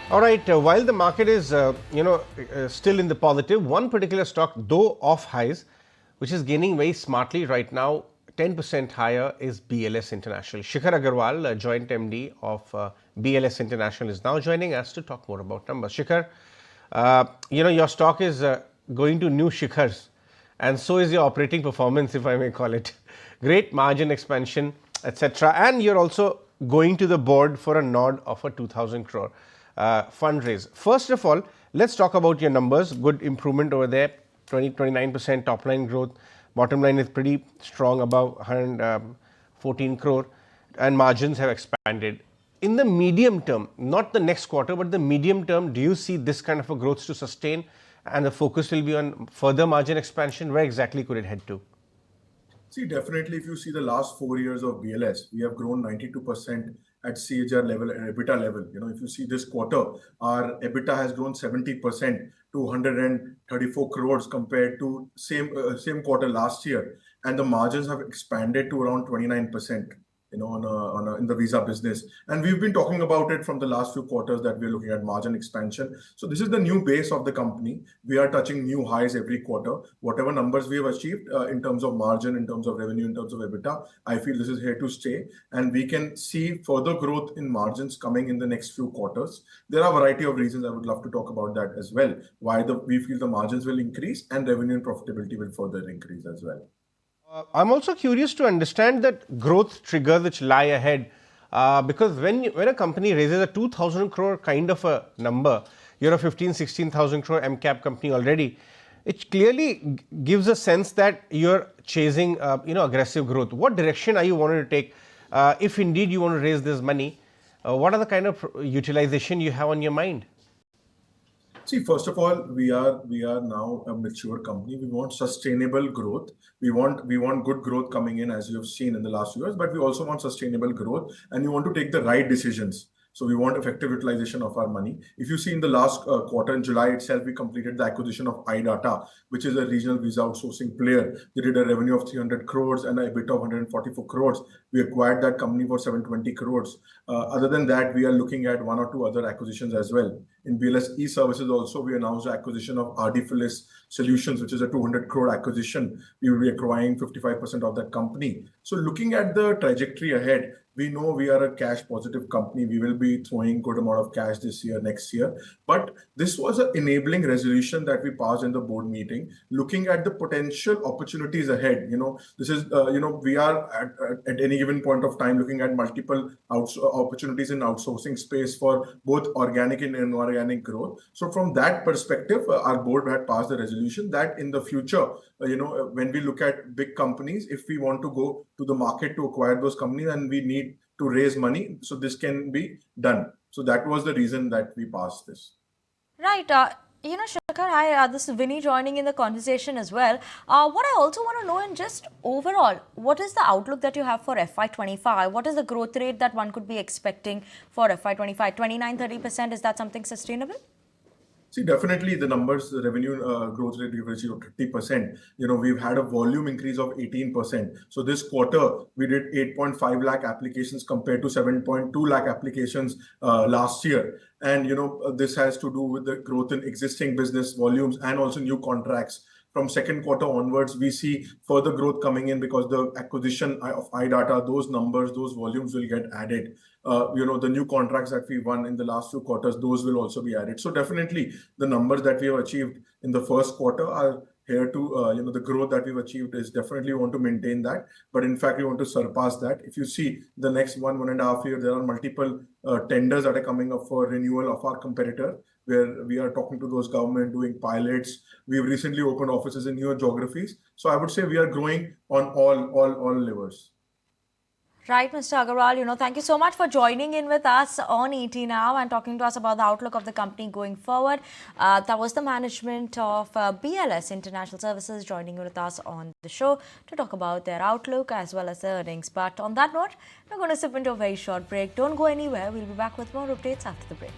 All right, while the market is, still in the positive, one particular stock, though off highs, which is gaining very smartly right now, 10% higher, is BLS International. Shikhar Aggarwal, joint MD of BLS International, is now joining us to talk more about numbers. Shikhar, your stock is going to new shikhars, and so is your operating performance, if I may call it. Great margin expansion, etc. And you're also going to the board for a nod of a 2,000 crore fundraise. First of all, let's talk about your numbers. Good improvement over there, 29% top line growth. Bottom line is pretty strong, above 114 crore, and margins have expanded. In the medium term, not the next quarter, but the medium term, do you see this kind of a growth to sustain, and the focus will be on further margin expansion? Where exactly could it head to? See, definitely, if you see the last 4 years of BLS, we have grown 92% at CAGR level and EBITDA level. If you see this quarter, our EBITDA has grown 70% to 134 crores compared to same quarter last year, and the margins have expanded to around 29%. In the visa business, and we've been talking about it from the last few quarters that we're looking at margin expansion. So this is the new base of the company. We are touching new highs every quarter. Whatever numbers we have achieved in terms of margin, in terms of revenue, in terms of EBITDA, I feel this is here to stay, and we can see further growth in margins coming in the next few quarters. There are a variety of reasons. I would love to talk about that as well. Why we feel the margins will increase and revenue and profitability will further increase as well. I'm also curious to understand that growth triggers which lie ahead, because when a company raises a 2,000 crore kind of a number, you're a 16,000 crore MCAP company already. It clearly gives a sense that you're chasing aggressive growth. What direction are you wanting to take? If indeed you want to raise this money, what are the kind of utilization you have on your mind? See, first of all, we are now a mature company. We want sustainable growth. We want good growth coming in, as you have seen in the last few years, but we also want sustainable growth, and we want to take the right decisions. So we want effective utilization of our money. If you see in the last quarter, in July itself, we completed the acquisition of IDATA, which is a regional visa outsourcing player. They did a revenue of 300 crores and an EBITDA of 144 crores. We acquired that company for 720 crores. Other than that, we are looking at one or two other acquisitions as well. In BLS e-services also, we announced the acquisition of Ardiphalis Solutions, which is a 200 crore acquisition. We will be acquiring 55% of that company. So looking at the trajectory ahead, we know we are a cash positive company. We will be throwing good amount of cash this year, next year. But this was an enabling resolution that we passed in the board meeting, looking at the potential opportunities ahead. This is, we are at any given point of time looking at multiple opportunities in outsourcing space for both organic and inorganic growth. So from that perspective, our board had passed the resolution that in the future, when we look at big companies, if we want to go to the market to acquire those companies, and we need to raise money, so this can be done. So that was the reason that we passed this. Right. Shikhar, hi, this is Vinny joining in the conversation as well. What I also want to know, in just overall, what is the outlook that you have for FY25? What is the growth rate that one could be expecting for FY25? 29-30%, is that something sustainable? See, definitely the numbers, the revenue growth rate we've achieved 30%. We've had a volume increase of 18%. So this quarter, we did 8.5 lakh applications compared to 7.2 lakh applications last year. And, this has to do with the growth in existing business volumes and also new contracts. From second quarter onwards, we see further growth coming in because the acquisition of iData, those numbers, those volumes will get added. The new contracts that we won in the last few quarters, those will also be added. So definitely the numbers that we have achieved in the first quarter are here to, the growth that we've achieved is definitely want to maintain that. But in fact, we want to surpass that. If you see the next 1.5 years, there are multiple tenders that are coming up for renewal of our competitor, where we are talking to those government, doing pilots. We've recently opened offices in newer geographies. So I would say we are growing on all levers. Right, Mr. Aggarwal, thank you so much for joining in with us on ET Now and talking to us about the outlook of the company going forward. That was the management of BLS International Services joining with us on the show to talk about their outlook as well as the earnings. But on that note, we're going to sip into a very short break. Don't go anywhere. We'll be back with more updates after the break.